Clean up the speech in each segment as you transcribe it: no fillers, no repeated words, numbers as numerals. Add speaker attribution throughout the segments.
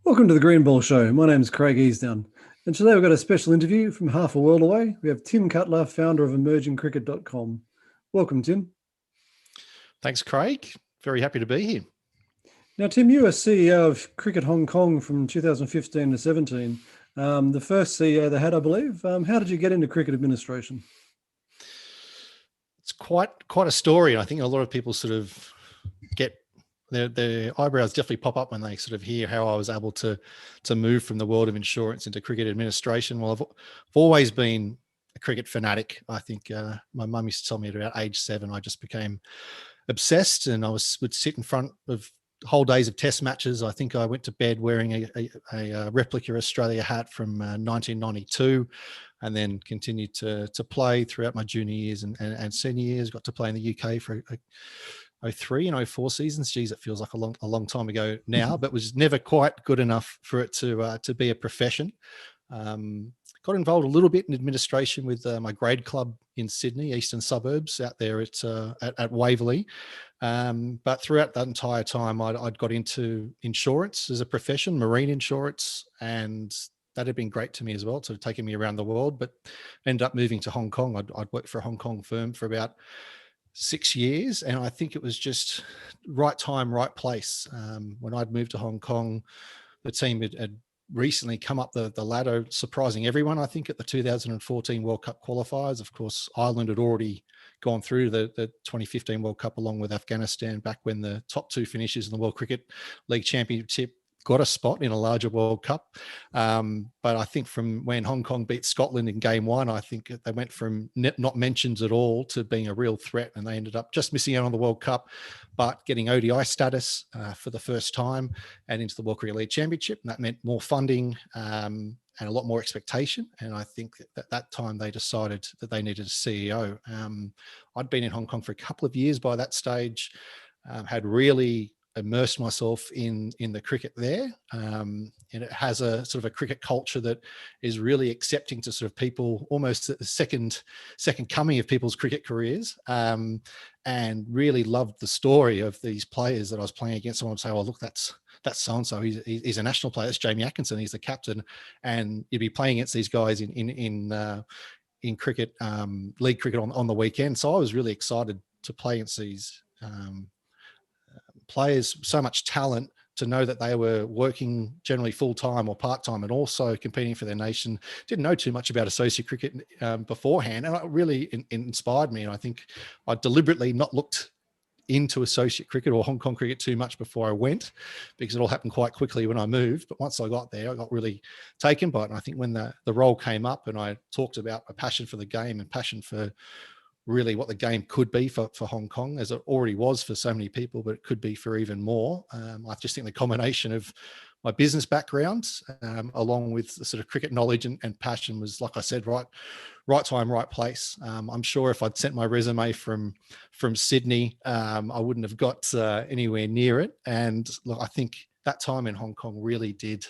Speaker 1: Welcome to the Green Ball Show. My name is Craig Easdown, and today we've got a special interview from half a world away. We have Tim Cutler, founder of emergingcricket.com. Welcome, Tim.
Speaker 2: Thanks, Craig. Very happy to be here.
Speaker 1: Now, Tim, you were CEO of Cricket Hong Kong from 2015 to 17, the first CEO they had, I believe. How did you get into cricket administration?
Speaker 2: It's quite a story. I think a lot of people sort of get their eyebrows definitely pop up when they sort of hear how I was able to move from the world of insurance into cricket administration. Well, I've always been a cricket fanatic. I think my mum used to tell me at about age 7, I just became obsessed, and would sit in front of whole days of test matches. I think I went to bed wearing a replica Australia hat from 1992, and then continued to play throughout my junior years and senior years. Got to play in the UK for 03 and 04 seasons. Geez, it feels like a long time ago now, but was never quite good enough for it to be a profession. Got involved a little bit in administration with my grade club in Sydney, eastern suburbs, out there at Waverley. But throughout that entire time, I'd got into insurance as a profession, marine insurance, and that had been great to me as well, sort of taking me around the world. But ended up moving to Hong Kong. I'd worked for a Hong Kong firm for about 6 years, and I think it was just right time, right place. When I'd moved to Hong Kong, the team had recently come up the ladder, surprising everyone, I think, at the 2014 World Cup qualifiers. Of course, Ireland had already gone through the 2015 World Cup along with Afghanistan back when the top 2 finishes in the World Cricket League Championship got a spot in a larger World Cup. But I think from when Hong Kong beat Scotland in game 1, I think they went from not mentioned at all to being a real threat, and they ended up just missing out on the World Cup, but getting ODI status for the first time and into the World Cricket League Championship. And that meant more funding and a lot more expectation. And I think at that time they decided that they needed a CEO. I'd been in Hong Kong for a couple of years by that stage, had really immersed myself in the cricket there, and it has a sort of a cricket culture that is really accepting to sort of people, almost at the second coming of people's cricket careers, and really loved the story of these players that I was playing against. Someone would say, "Oh, look, that's so-and-so. He's a national player. That's Jamie Atkinson. He's the captain," and you'd be playing against these guys in cricket, league cricket on the weekend. So I was really excited to play against these players, so much talent, to know that they were working generally full-time or part-time and also competing for their nation. Didn't know too much about associate cricket beforehand, and it really inspired me. And I think I deliberately not looked into associate cricket or Hong Kong cricket too much before I went, because it all happened quite quickly when I moved. But once I got there, I got really taken by it. And I think when the role came up and I talked about a passion for the game and passion for really what the game could be for Hong Kong, as it already was for so many people, but it could be for even more. I just think the combination of my business background, along with the sort of cricket knowledge and passion, was, like I said, right time, right place. I'm sure if I'd sent my resume from Sydney, I wouldn't have got anywhere near it. And look, I think that time in Hong Kong really did.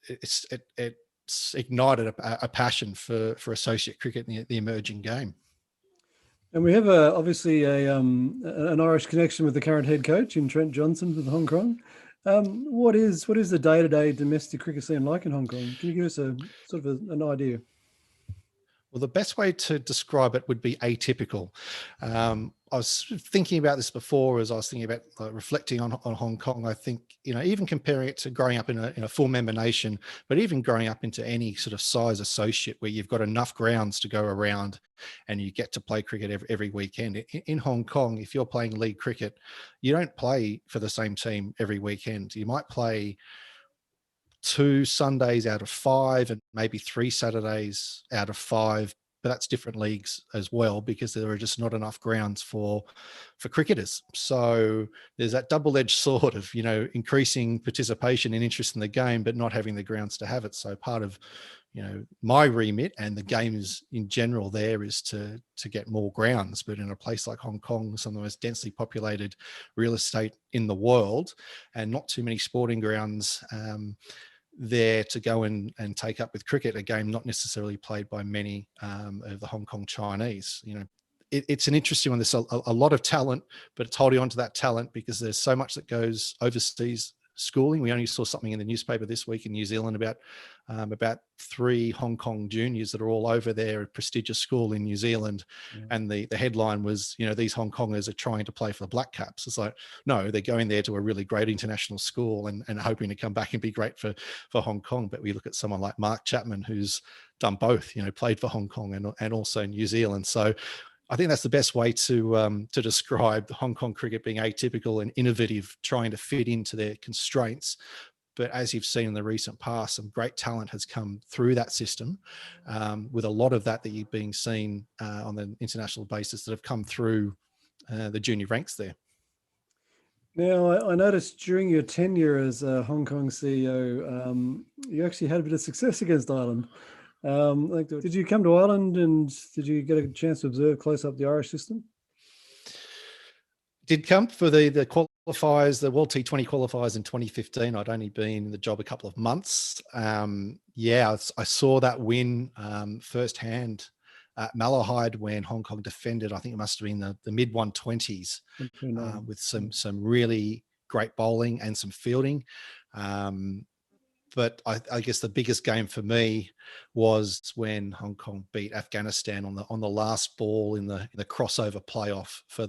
Speaker 2: It's ignited a passion for associate cricket and the emerging game.
Speaker 1: And we have obviously an Irish connection with the current head coach in Trent Johnson with Hong Kong. What is the day-to-day domestic cricket scene like in Hong Kong? Can you give us a sort of an idea?
Speaker 2: Well, the best way to describe it would be atypical. I was thinking about this before as I was thinking about reflecting on Hong Kong. I think, even comparing it to growing up in a full member nation, but even growing up into any sort of size associate where you've got enough grounds to go around and you get to play cricket every weekend. In Hong Kong, if you're playing league cricket, you don't play for the same team every weekend. You might play 2 Sundays out of 5 and maybe 3 Saturdays out of 5, but that's different leagues as well, because there are just not enough grounds for cricketers. So there's that double-edged sword of, increasing participation and interest in the game, but not having the grounds to have it. So part of, my remit and the games in general there is to get more grounds. But in a place like Hong Kong, some of the most densely populated real estate in the world, and not too many sporting grounds there to go and take up with cricket, a game not necessarily played by many of the Hong Kong Chinese. It's an interesting one. There's a lot of talent, but it's holding on to that talent because there's so much that goes overseas schooling. We only saw something in the newspaper this week in New Zealand about 3 Hong Kong juniors that are all over there at a prestigious school in New Zealand.
Speaker 1: Yeah.
Speaker 2: And the headline was, these Hong Kongers are trying to play for the Black Caps. It's like, no, they're going there to a really great international school and hoping to come back and be great for Hong Kong. But we look at someone like Mark Chapman, who's done both, played for Hong Kong and also New Zealand. So I think that's the best way to describe Hong Kong cricket being atypical and innovative, trying to fit into their constraints. But as you've seen in the recent past, some great talent has come through that system, with a lot of that you're being seen on the international basis that have come through the junior ranks there.
Speaker 1: Now, I noticed during your tenure as Hong Kong CEO, you actually had a bit of success against Ireland. Did you come to Ireland and did you get a chance to observe close up the Irish system?
Speaker 2: Did come for the qualifiers, the World T20 qualifiers in 2015. I'd only been in the job a couple of months. I saw that win firsthand at Malahide when Hong Kong defended. I think it must have been the mid 120s with some really great bowling and some fielding. But I guess the biggest game for me was when Hong Kong beat Afghanistan on the last ball in the crossover playoff for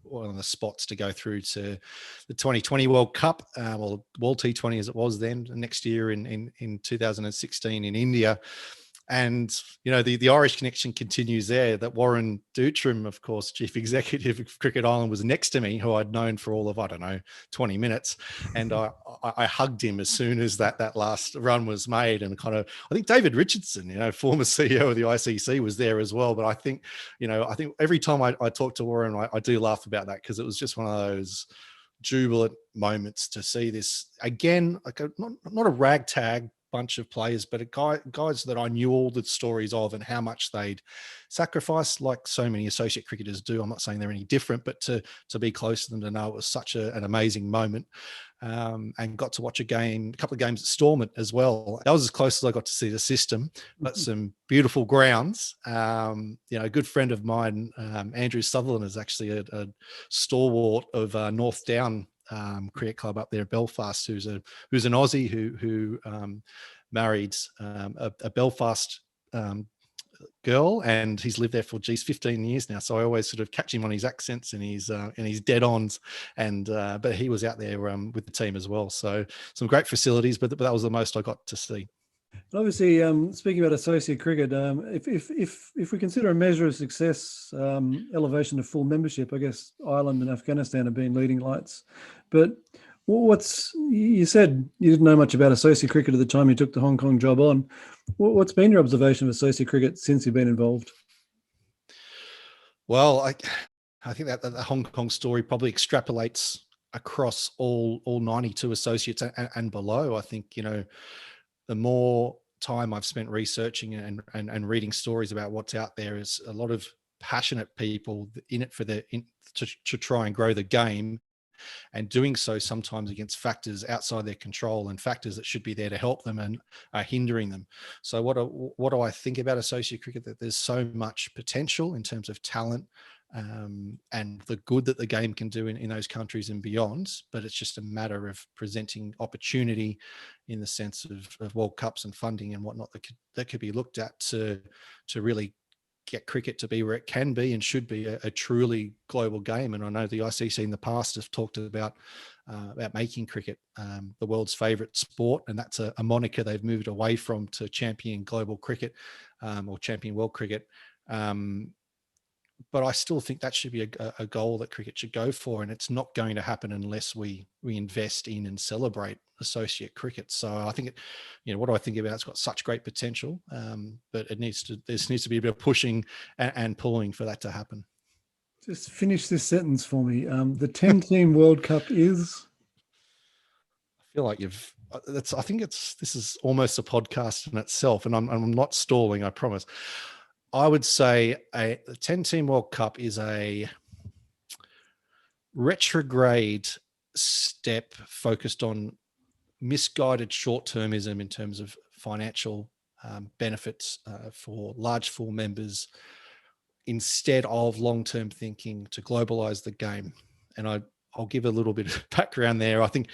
Speaker 2: one of the spots to go through to the 2020 World Cup, or World T20 as it was then, next year in 2016 in India. And, the Irish connection continues there. That Warren Dootram, of course, chief executive of Cricket Island, was next to me, who I'd known for all of, 20 minutes. And I hugged him as soon as that last run was made. And I think David Richardson, former CEO of the ICC, was there as well. But I think every time I talk to Warren, I do laugh about that, because it was just one of those jubilant moments to see this again, like not a ragtag bunch of players, but guys that I knew all the stories of and how much they'd sacrifice, like so many associate cricketers do. I'm not saying they're any different, but to be close to them, to know it was such an amazing moment. And got to watch a couple of games at Stormont as well. That was as close as I got to see the system, but some beautiful grounds. A good friend of mine, Andrew Sutherland, is actually a stalwart of North Down cricket club up there in Belfast, who's an Aussie who married a Belfast girl, and he's lived there for 15 years now. So I always sort of catch him on his accents and his dead ons, but he was out there with the team as well. So some great facilities, but that was the most I got to see.
Speaker 1: Obviously, speaking about associate cricket, if we consider a measure of success, elevation to full membership, I guess Ireland and Afghanistan have been leading lights. But you said you didn't know much about associate cricket at the time you took the Hong Kong job on. What's been your observation of associate cricket since you've been involved?
Speaker 2: Well, I think that the Hong Kong story probably extrapolates across all 92 associates and below. I think, the more time I've spent researching and reading stories about what's out there, is a lot of passionate people in it to try and grow the game, and doing so sometimes against factors outside their control and factors that should be there to help them and are hindering them. So what do I think about associate cricket? That there's so much potential in terms of talent, and the good that the game can do in those countries and beyond, but it's just a matter of presenting opportunity in the sense of World Cups and funding and whatnot that could be looked at to really get cricket to be where it can be and should be a truly global game. And I know the ICC in the past have talked about making cricket the world's favorite sport, and that's a moniker they've moved away from, to champion global cricket or champion world cricket. But I still think that should be a goal that cricket should go for, and it's not going to happen unless we invest in and celebrate associate cricket. So I think what do I think about it? It's got such great potential, but there needs to be a bit of pushing and pulling for that to happen.
Speaker 1: Just finish this sentence for me. The 10-team World Cup is.
Speaker 2: I feel like I think this is almost a podcast in itself, and I'm not stalling, I promise. I would say the 10-team World Cup is a retrograde step focused on misguided short-termism in terms of financial benefits for large full members, instead of long-term thinking to globalize the game. And I'll give a little bit of background there. I think,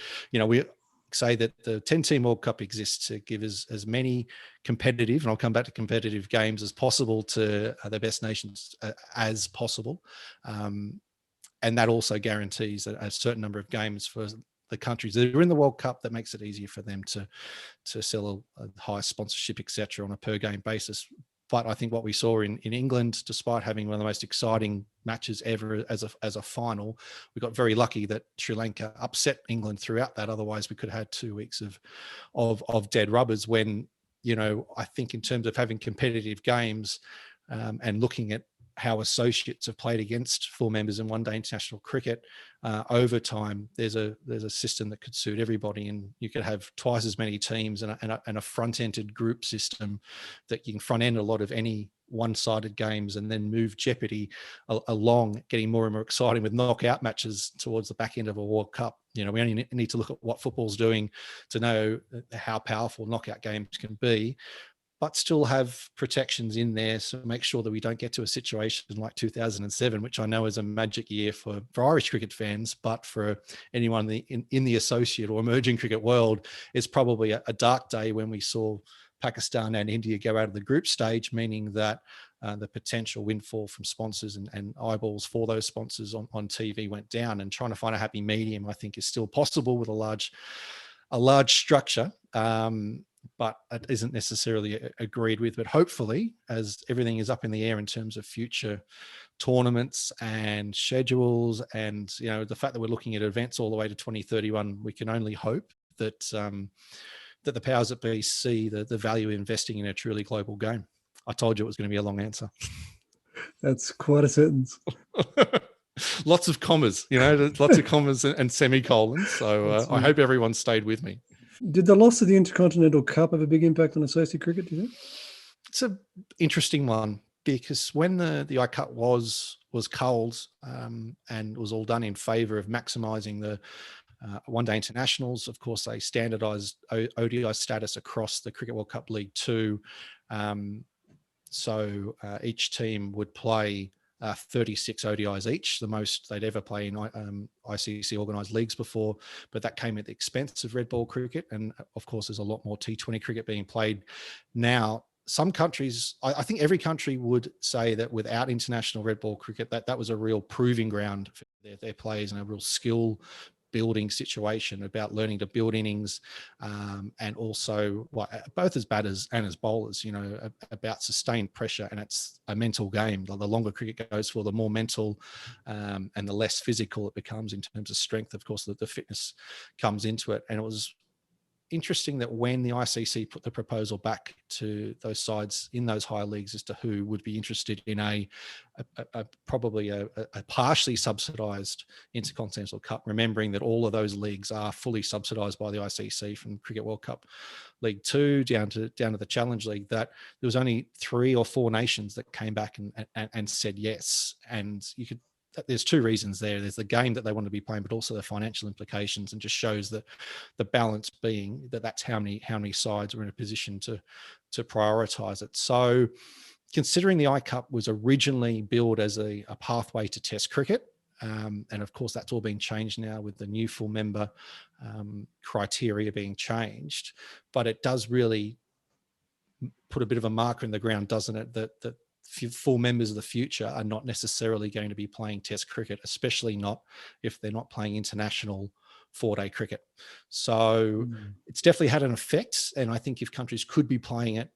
Speaker 2: say that the 10-team World Cup exists to give as many competitive, and I'll come back to competitive games as possible to the best nations as possible. And that also guarantees a certain number of games for the countries that are in the World Cup. That makes it easier for them to sell a high sponsorship, etc., on a per game basis. But I think what we saw in England, despite having one of the most exciting matches ever as a final, we got very lucky that Sri Lanka upset England throughout that. Otherwise, we could have had 2 weeks of dead rubbers. When, I think in terms of having competitive games and looking at how associates have played against full members in one-day international cricket over time, there's a system that could suit everybody, and you could have twice as many teams and a front-ended group system that you can front-end a lot of any one-sided games and then move jeopardy along, getting more and more exciting with knockout matches towards the back end of a World Cup. We only need to look at what football's doing to know how powerful knockout games can be, but still have protections in there, so make sure that we don't get to a situation like 2007, which I know is a magic year for Irish cricket fans, but for anyone in the associate or emerging cricket world, it's probably a dark day when we saw Pakistan and India go out of the group stage, meaning that the potential windfall from sponsors and eyeballs for those sponsors on TV went down. And trying to find a happy medium, I think, is still possible with a large structure. But it isn't necessarily agreed with. But hopefully, as everything is up in the air in terms of future tournaments and schedules, and the fact that we're looking at events all the way to 2031, we can only hope that that the powers that be see the value of investing in a truly global game. I told you it was going to be a long answer.
Speaker 1: That's quite a sentence.
Speaker 2: Lots of commas, lots of commas and semicolons. So I hope everyone stayed with me.
Speaker 1: Did the loss of the Intercontinental Cup have a big impact on associate cricket, do you think?
Speaker 2: It's an interesting one, because when the I-Cup was culled and was all done in favour of maximising the one-day internationals, of course, they standardised ODI status across the Cricket World Cup League 2. So each team would play 36 ODIs each, the most they'd ever play in ICC organised leagues before, but that came at the expense of red ball cricket. And of course, there's a lot more T20 cricket being played now. Some countries, I think every country would say that without international red ball cricket, that was a real proving ground for their players and a real skill building situation about learning to build innings, and also both as batters and as bowlers, about sustained pressure. And it's a mental game. The longer cricket goes for, the more mental and the less physical it becomes in terms of strength. Of course, the fitness comes into it. And it was interesting that when the ICC put the proposal back to those sides in those higher leagues as to who would be interested in probably a partially subsidised Intercontinental Cup, remembering that all of those leagues are fully subsidised by the ICC, from Cricket World Cup League 2 down to the Challenge League, that there was only 3 or 4 nations that came back and said yes. And there's 2 reasons there. There's the game that they want to be playing, but also the financial implications, and just shows that the balance being that's how many sides are in a position to prioritise it. So considering the I-Cup was originally billed as a pathway to Test cricket, and of course that's all been changed now with the new full member criteria being changed, but it does really put a bit of a marker in the ground, doesn't it, that full members of the future are not necessarily going to be playing Test cricket, especially not if they're not playing international 4-day cricket. So it's definitely had an effect. And I think if countries could be playing it,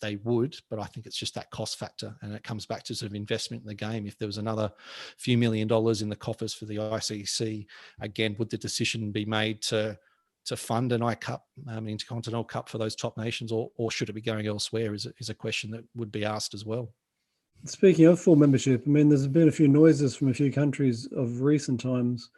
Speaker 2: they would, but I think it's just that cost factor. And it comes back to sort of investment in the game. If there was another few $1 million in the coffers for the ICC, again, would the decision be made to fund an I-Cup, an Intercontinental Cup for those top nations, or should it be going elsewhere, is a question that would be asked as well.
Speaker 1: Speaking of full membership, I mean, there's been a few noises from a few countries of recent times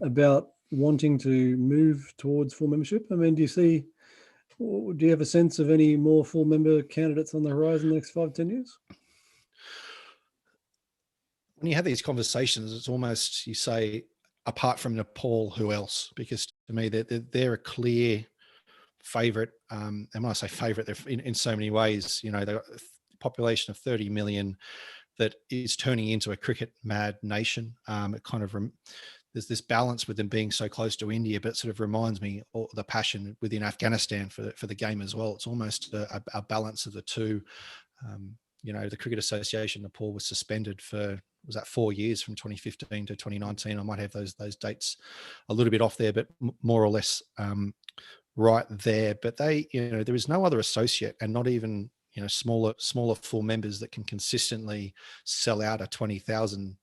Speaker 1: about wanting to move towards full membership. I mean, do you have a sense of any more full member candidates on the horizon in the next 5-10 years?
Speaker 2: When you have these conversations, it's almost, you say, apart from Nepal, who else? Because to me, they're a clear favourite. And when I say favourite, they're in so many ways. They've got a population of 30 million that is turning into a cricket mad nation. It kind of there's this balance with them being so close to India, but it sort of reminds me of the passion within Afghanistan for the game as well. It's almost a balance of the two. The Cricket Association Nepal was suspended for, was that 4 years, from 2015 to 2019? I might have those dates a little bit off there, but more or less right there. But they, there is no other associate, and not even smaller full members that can consistently sell out a 20,000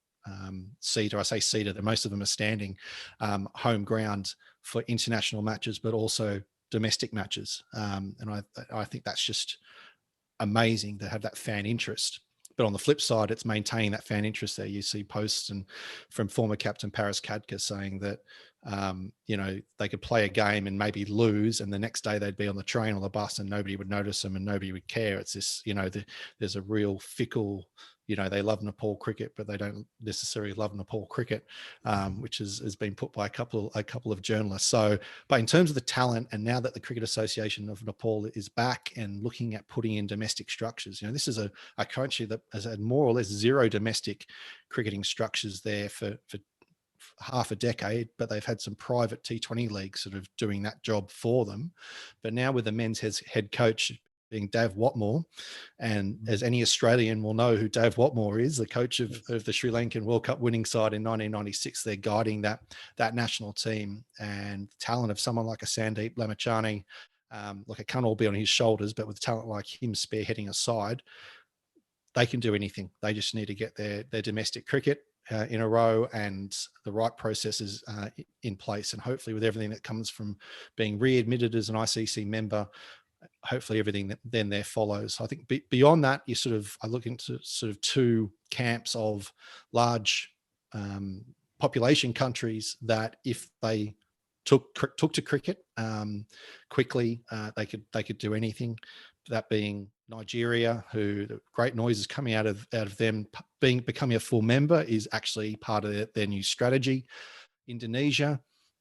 Speaker 2: seater. I say seater, that most of them are standing, home ground for international matches, but also domestic matches. And I think that's just amazing to have that fan interest. But on the flip side, it's maintaining that fan interest there. You see posts and from former captain Paris Kadka saying that, they could play a game and maybe lose, and the next day they'd be on the train or the bus and nobody would notice them and nobody would care. It's this, there's a real fickle, they love Nepal cricket, but they don't necessarily love Nepal cricket, which has been put by a couple of journalists. So, but in terms of the talent, and now that the Cricket Association of Nepal is back and looking at putting in domestic structures, this is a country that has had more or less zero domestic cricketing structures there for half a decade, but they've had some private T20 leagues sort of doing that job for them. But now with the men's head coach being Dave Watmore, and as any Australian will know who Dave Watmore is, the coach of the Sri Lankan World Cup winning side in 1996, they're guiding that national team, and the talent of someone like a Sandeep Lamachani, look, it can't all be on his shoulders, but with talent like him spearheading a side, they can do anything. They just need to get their domestic cricket in a row and the right processes in place. And hopefully with everything that comes from being readmitted as an ICC member, hopefully everything that then there follows. I think beyond that, I look into sort of two camps of large population countries that if they took to cricket quickly, they could do anything. That being Nigeria, who the great noise is coming out of them becoming a full member is actually part of their new strategy. Indonesia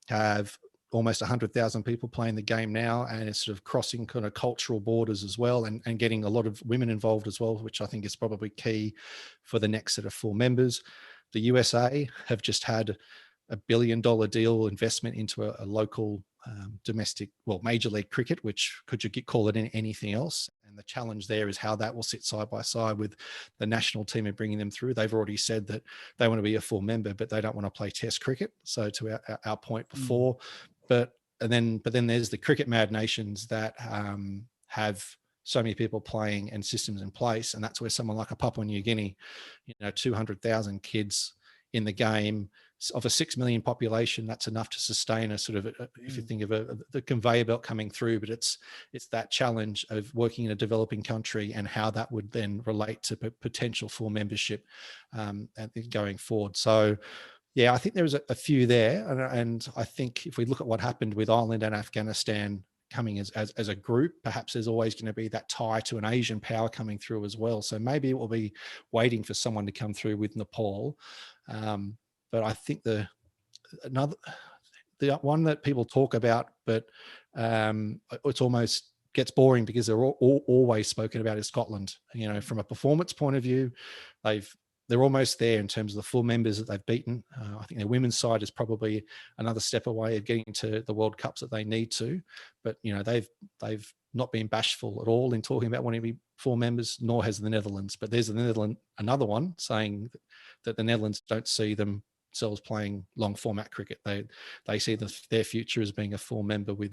Speaker 2: have almost 100,000 people playing the game now, and it's sort of crossing kind of cultural borders as well, and getting a lot of women involved as well, which I think is probably key for the next set of full members. The USA have just had $1 billion deal investment into a local domestic, major league cricket, which call it anything else. And the challenge there is how that will sit side by side with the national team and bringing them through. They've already said that they want to be a full member, but they don't want to play test cricket. So to our point before, but then there's the cricket mad nations that have so many people playing and systems in place. And that's where someone like a Papua New Guinea, 200,000 kids in the game, of a 6 million population, that's enough to sustain a sort of, if you think of the conveyor belt coming through, but it's that challenge of working in a developing country and how that would then relate to potential full membership going forward. So, yeah, I think there was a few there. And I think if we look at what happened with Ireland and Afghanistan coming as a group, perhaps there's always going to be that tie to an Asian power coming through as well. So maybe it will be waiting for someone to come through with Nepal. But I think the one that people talk about, but it's almost gets boring because they're always spoken about is Scotland. From a performance point of view, they're almost there in terms of the full members that they've beaten. I think their women's side is probably another step away of getting to the World Cups that they need to. But they've not been bashful at all in talking about wanting to be full members, nor has the Netherlands. But there's another one saying that the Netherlands don't see themselves playing long format cricket. They see their future as being a full member with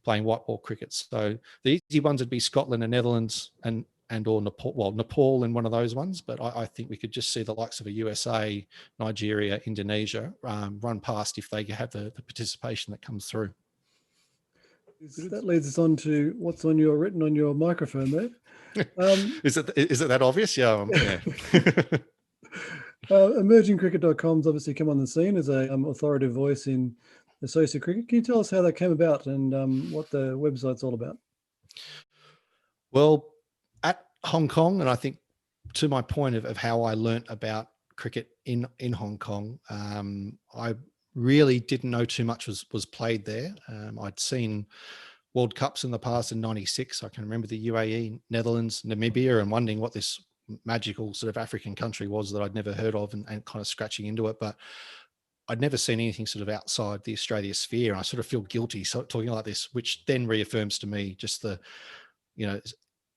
Speaker 2: playing white ball cricket. So the easy ones would be Scotland and Netherlands and or Nepal in one of those ones. But I think we could just see the likes of a USA, Nigeria, Indonesia run past if they have the participation that comes through.
Speaker 1: That leads us on to what's written on your microphone there.
Speaker 2: Is it that obvious? Yeah.
Speaker 1: Emergingcricket.com's obviously come on the scene as a authoritative voice in associate cricket. Can you tell us how that came about and what the website's all about?
Speaker 2: Well, at Hong Kong, and I think to my point of how I learnt about cricket in Hong Kong, I really didn't know too much was played there. I'd seen World Cups in the past in 96. I can remember the UAE, Netherlands, Namibia, and wondering what this magical sort of African country was that I'd never heard of and kind of scratching into it. But I'd never seen anything sort of outside the Australia sphere, and I sort of feel guilty talking like this, which then reaffirms to me just the, you know,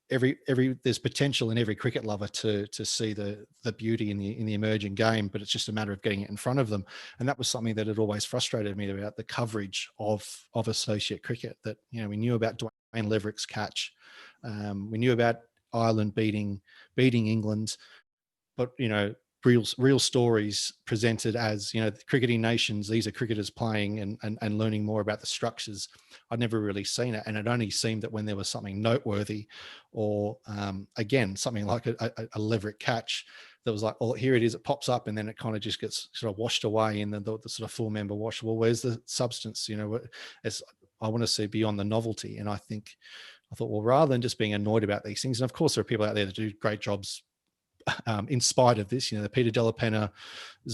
Speaker 2: every there's potential in every cricket lover to see the beauty in the emerging game, but it's just a matter of getting it in front of them. And that was something that had always frustrated me about the coverage of associate cricket. That, you know, we knew about Dwayne Leverick's catch, we knew about Ireland beating England, but, you know, real stories presented as, you know, the cricketing nations, these are cricketers playing and learning more about the structures. I'd never really seen it, and it only seemed that when there was something noteworthy, or again something like a Leverick catch that was like, oh, here it is, it pops up, and then it kind of just gets sort of washed away in the sort of full member wash. Well, where's the substance? You know, as I want to see beyond the novelty. And I thought, well, rather than just being annoyed about these things, and of course there are people out there that do great jobs in spite of this, you know, the Peter Delapennas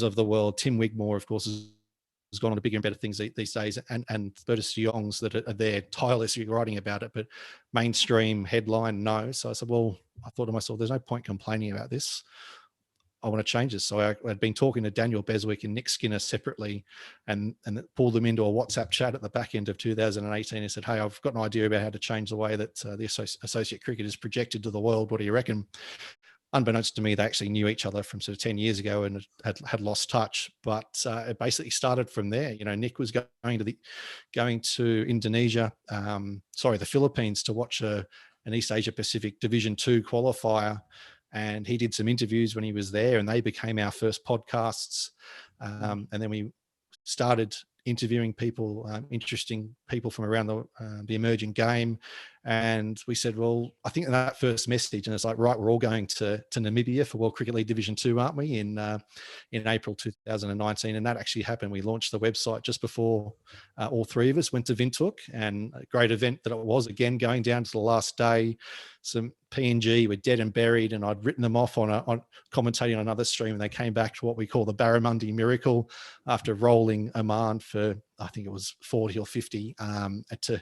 Speaker 2: of the world, Tim Wigmore, of course, has gone on to bigger and better things these days, and Bertus de Jongs that are there tirelessly writing about it, but mainstream headline, no. So I said, well, I thought to myself, there's no point complaining about this. I want to change this. So I had been talking to Daniel Beswick and Nick Skinner separately, and pulled them into a WhatsApp chat at the back end of 2018 and said, hey, I've got an idea about how to change the way that the associate cricket is projected to the world. What do you reckon? Unbeknownst to me, they actually knew each other from sort of 10 years ago and had lost touch. But it basically started from there. You know, Nick was going to Indonesia, the Philippines, to watch an East Asia Pacific Division 2 qualifier. And he did some interviews when he was there, and they became our first podcasts. And then we started interviewing people, interesting people from around the emerging game. And we said, well, I think that first message, and it's like, right, we're all going to Namibia for World Cricket League Division 2, aren't we, in April 2019. And that actually happened. We launched the website just before all three of us went to Windhoek, and a great event that it was, again, going down to the last day. Some PNG were dead and buried, and I'd written them off on commentating on another stream, and they came back to what we call the Barramundi miracle after rolling Oman for, I think it was 40 or 50, to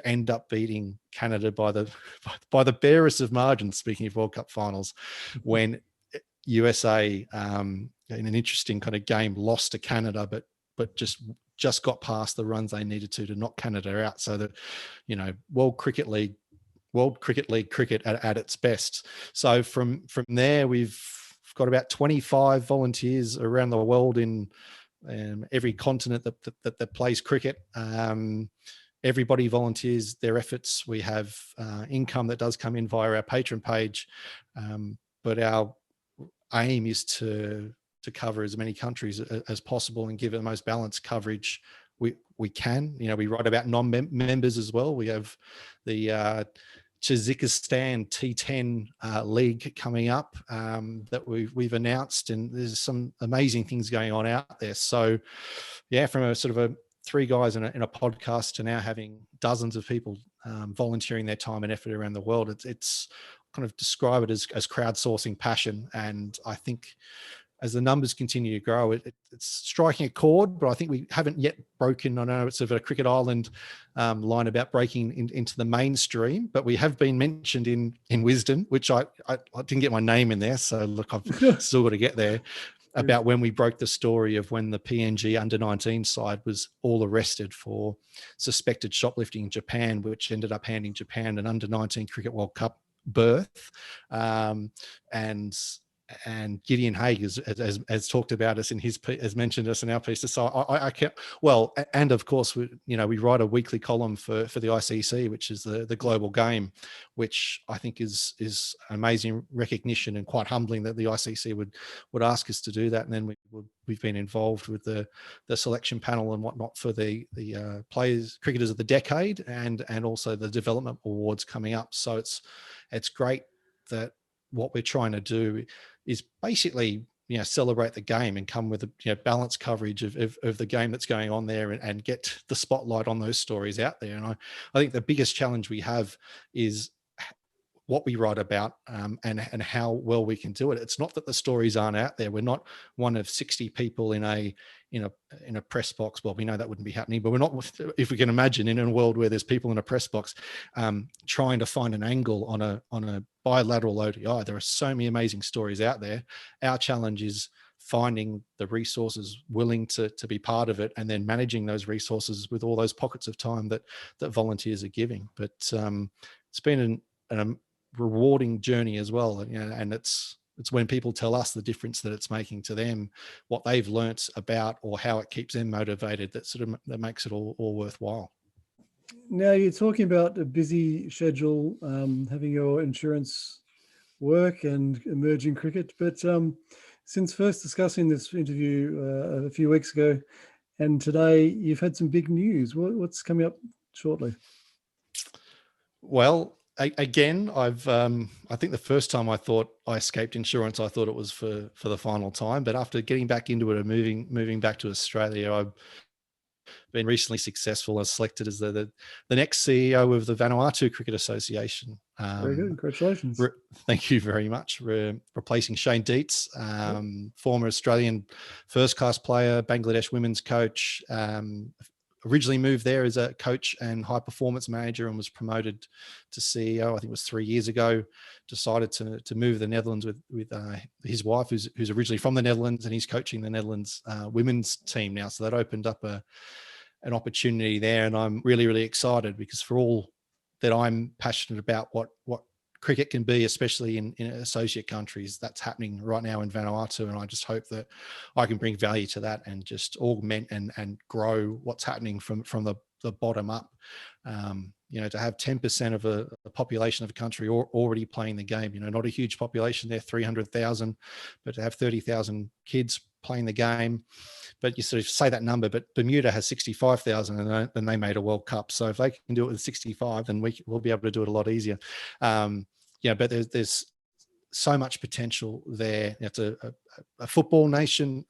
Speaker 2: end up beating Canada by the barest of margins, speaking of World Cup finals, when USA, in an interesting kind of game, lost to Canada, but just got past the runs they needed to knock Canada out. So that, you know, World Cricket League cricket at its best. So from there, we've got about 25 volunteers around the world in every continent that plays cricket. Everybody volunteers their efforts. We have income that does come in via our Patreon page, but our aim is to cover as many countries as possible and give it the most balanced coverage we can. You know, we write about non-members as well. We have the Tajikistan T10 league coming up that we've announced, and there's some amazing things going on out there. So yeah, from a sort of a three guys in a podcast to now having dozens of people volunteering their time and effort around the world, it's kind of describe it as crowdsourcing passion. And I think as the numbers continue to grow, it's striking a chord, but I think we haven't yet broken. I know it's sort of a Cricket Island line about breaking into the mainstream, but we have been mentioned in Wisden, which I didn't get my name in there. So look, I've still got to get there, about when we broke the story of when the PNG under-19 side was all arrested for suspected shoplifting in Japan, which ended up handing Japan an under-19 Cricket World Cup berth. And Gideon Haigh has talked about us in his, has mentioned us in our piece. So I can't, well, and of course, we write a weekly column for the ICC, which is the global game, which I think is amazing recognition, and quite humbling that the ICC would ask us to do that. And then we've been involved with the selection panel and whatnot for the cricketers of the decade, and also the development awards coming up. So it's great that what we're trying to do is basically, celebrate the game and come with a balanced coverage of the game that's going on there, and get the spotlight on those stories out there. And I think the biggest challenge we have is what we write about, and how well we can do it. It's not that the stories aren't out there. We're not one of 60 people in a press box. Well, we know that wouldn't be happening, but we're not, if we can imagine, in a world where there's people in a press box trying to find an angle on a bilateral ODI. There are so many amazing stories out there. Our challenge is finding the resources willing to be part of it, and then managing those resources with all those pockets of time that volunteers are giving. But it's been a rewarding journey as well, and it's when people tell us the difference that it's making to them, what they've learnt about or how it keeps them motivated, that makes it all worthwhile.
Speaker 1: Now, you're talking about a busy schedule, having your insurance work and emerging cricket, but since first discussing this interview a few weeks ago and today, you've had some big news. What's coming up shortly?
Speaker 2: Well, again, I think the first time I thought I escaped insurance, I thought it was for the final time. But after getting back into it and moving back to Australia, I've been recently successful. I was selected as the next CEO of the Vanuatu Cricket Association.
Speaker 1: Very good. Congratulations.
Speaker 2: Thank you very much. Replacing Shane Dietz, former Australian first-class player, Bangladesh women's coach. Originally moved there as a coach and high performance manager and was promoted to CEO, I think it was 3 years ago. Decided to move to the Netherlands with his wife, who's originally from the Netherlands, and he's coaching the Netherlands women's team now. So that opened up an opportunity there, and I'm really, really excited, because for all that I'm passionate about what cricket can be, especially in associate countries, that's happening right now in Vanuatu. And I just hope that I can bring value to that and just augment and grow what's happening from the bottom up. To have 10% of the population of a country already playing the game, not a huge population there, 300,000, but to have 30,000 kids playing the game. But you sort of say that number, but Bermuda has 65,000 and they made a World Cup. So if they can do it with 65, then we'll be able to do it a lot easier. But there's so much potential there. It's a football nation,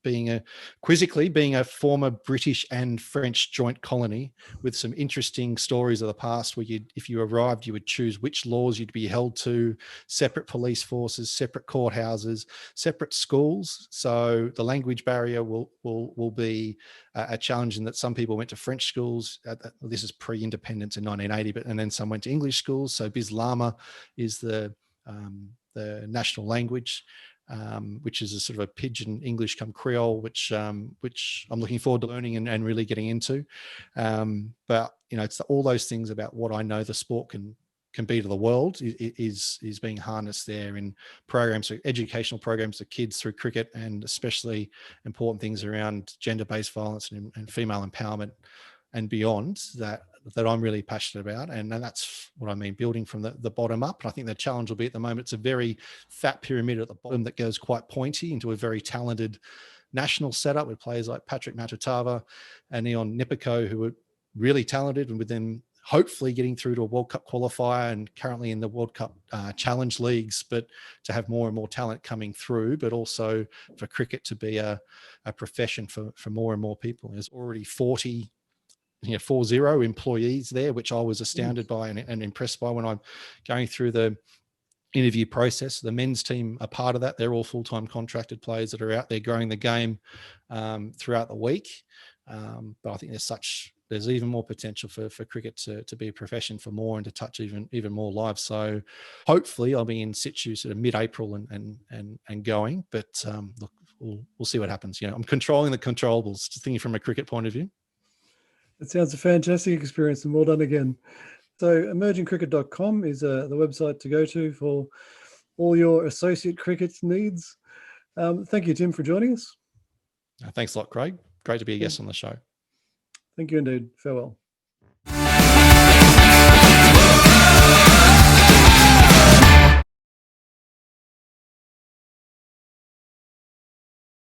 Speaker 2: being quizzically being a former British and French joint colony, with some interesting stories of the past, where if you arrived, you would choose which laws you'd be held to, separate police forces, separate courthouses, separate schools. So the language barrier will be a challenge, in that some people went to French schools. This is pre-independence in 1980, and then some went to English schools. So Bislama is the national language, which is a sort of a pidgin English come Creole, which I'm looking forward to learning and really getting into. But it's all those things about what I know the sport can be to the world is being harnessed there in programs, educational programs for kids through cricket, and especially important things around gender-based violence and female empowerment and beyond that I'm really passionate about. And that's what I mean, building from the bottom up. And I think the challenge will be, at the moment, it's a very fat pyramid at the bottom that goes quite pointy into a very talented national setup with players like Patrick Matutava and Ion Nipiko, who are really talented, and with them hopefully getting through to a World Cup qualifier and currently in the World Cup challenge leagues, but to have more and more talent coming through, but also for cricket to be a profession for more and more people. There's already 40 employees there, which I was astounded by and impressed by when I'm going through the interview process. The men's team are part of that. They're all full-time contracted players that are out there growing the game throughout the week. But I think there's even more potential for cricket to be a profession for more, and to touch even more lives. So hopefully I'll be in situ sort of mid-April and going. But look, we'll see what happens. I'm controlling the controllables, just thinking from a cricket point of view.
Speaker 1: It sounds a fantastic experience, and well done again. So emergingcricket.com is the website to go to for all your associate cricket needs. Thank you, Tim, for joining us.
Speaker 2: Thanks a lot, Craig. Great to be a guest on the show.
Speaker 1: Thank you indeed. Farewell.